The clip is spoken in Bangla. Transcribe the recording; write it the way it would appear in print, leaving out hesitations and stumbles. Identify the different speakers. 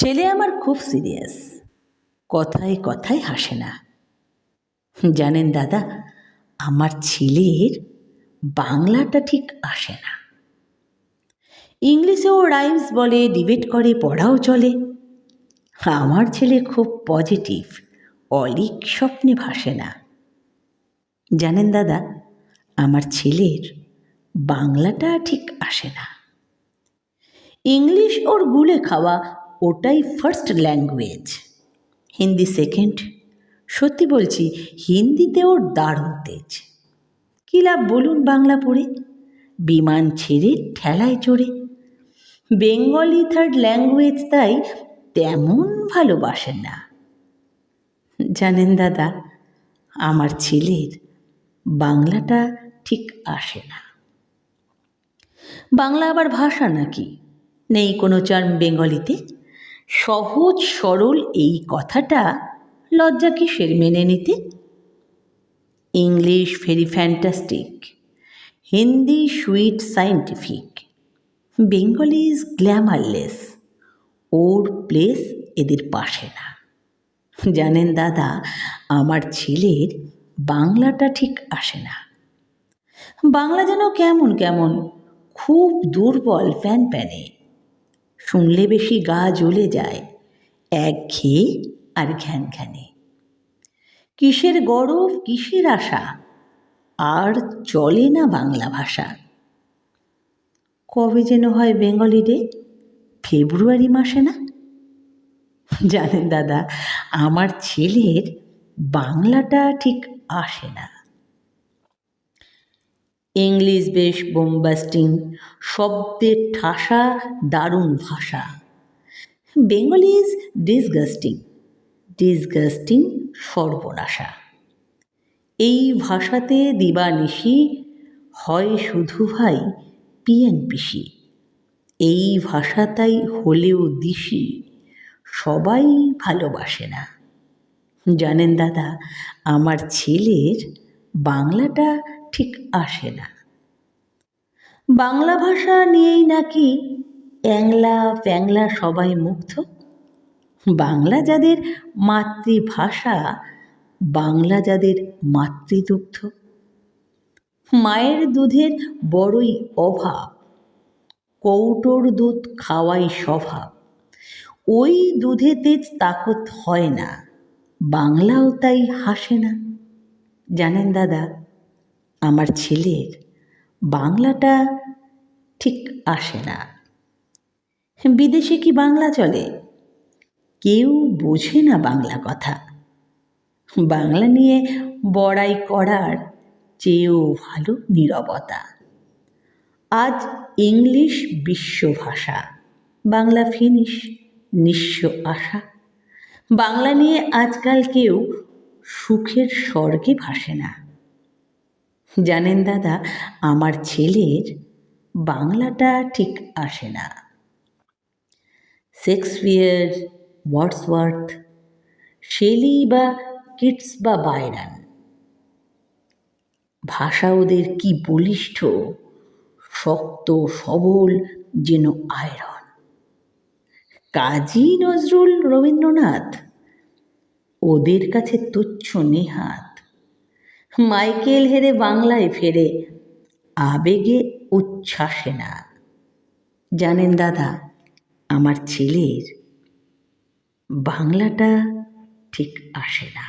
Speaker 1: ছেলে আমার খুব সিরিয়াস, কথায় কথায় হাসে না। জানেন দাদা, আমার ছেলের বাংলাটা ঠিক আসে না। ইংলিশেও রাইমস বলে, ডিবেট করে, পড়াও চলে। আমার ছেলে খুব পজিটিভ, অলিক স্বপ্নে ভাসে না। জানেন দাদা, আমার ছেলের বাংলাটা ঠিক আসে না। ইংলিশ ওর গুলে খাওয়া, ওটাই ফার্স্ট ল্যাঙ্গুয়েজ, হিন্দি সেকেন্ড। সত্যি বলছি, হিন্দিতে ওর দারুণ তেজ। কী লাভ বলুন বাংলা পড়ে, বিমান ছেড়ে ঠেলায় চড়ে। বেঙ্গলি থার্ড ল্যাঙ্গুয়েজ তাই তেমন ভালোবাসেন না। জানেন দাদা, আমার ছেলের বাংলাটা ঠিক আসে না। বাংলা আবার ভাষা নাকি? নেই কোনো চার্ম বেঙ্গলিতে? সহজ সরল এই কথাটা লজ্জা কিসের মেনে নিতে? English very fantastic, Hindi sweet scientific, Bengali is glamourless, or place এদের পাশে না। জানেন দাদা, আমার ছেলের বাংলাটা ঠিক আসে না। বাংলা যেন কেমন কেমন, খুব দুর্বল প্যান প্যানে। শুনলে বেশি গা জ্বলে যায়, একঘেয়ে আর ঘ্যান ঘ্যানে। কিসের গরব, কিসের আশা, আর চলে না বাংলা ভাষা। কবে যেন হয় বেঙ্গলি ডে? ফেব্রুয়ারি মাসে না? জানেন দাদা, আমার ছেলের বাংলাটা ঠিক আসে না। ইংলিশ বেশ বোমবাস্টিং, শব্দের ঠাসা, দারুণ ভাষা। বেঙ্গলি ইজ ডিসগাস্টিং, ডিসগাস্টিং সর্বনাশা। এই ভাষাতে দিবানিশি হয় শুধু ভাই পিএনপিসি। এই ভাষাটাই হলেও দিশি, সবাই ভালোবাসে না। জানেন দাদা, আমার ছেলের বাংলাটা ঠিক আসে না। বাংলা ভাষা নিয়েই নাকি অ্যাংলা প্যাংলা সবাই মুগ্ধ। বাংলা যাদের মাতৃভাষা, বাংলা যাদের মাতৃদুগ্ধ। মায়ের দুধের বড়ই অভাব, কৌটোর দুধ খাওয়াই স্বভাব। ওই দুধে তেজ তাকত হয় না, বাংলাও তাই হাসে না। জানেন দাদা, আমার ছেলের বাংলাটা ঠিক আসে না। বিদেশে কি বাংলা চলে? কেউ বোঝে না বাংলা কথা। বাংলা নিয়ে বড়াই করার চেয়েও ভালো নীরবতা। আজ ইংলিশ বিশ্বভাষা, বাংলা ফিনিশ, নিঃস্ব আশা। বাংলা নিয়ে আজকাল কেউ সুখের স্বর্গে ভাসে না। জানেন দাদা, আমার ছেলের বাংলাটা ঠিক আসে না। শেক্সপিয়ার, ওয়ার্ডসওয়ার্থ, শেলি বা কিটস বা বাইরন, ভাষা ওদের কি বলিষ্ঠ, শক্ত সবল যেন আয়রন। কাজী নজরুল, রবীন্দ্রনাথ ওদের কাছে তুচ্ছ নেহাত। মাইকেল হেরে বাংলায় ফেরে, আবেগে উচ্ছ্বাসে না। জানেন দাদা, আমার ছেলের বাংলাটা ঠিক আসে না।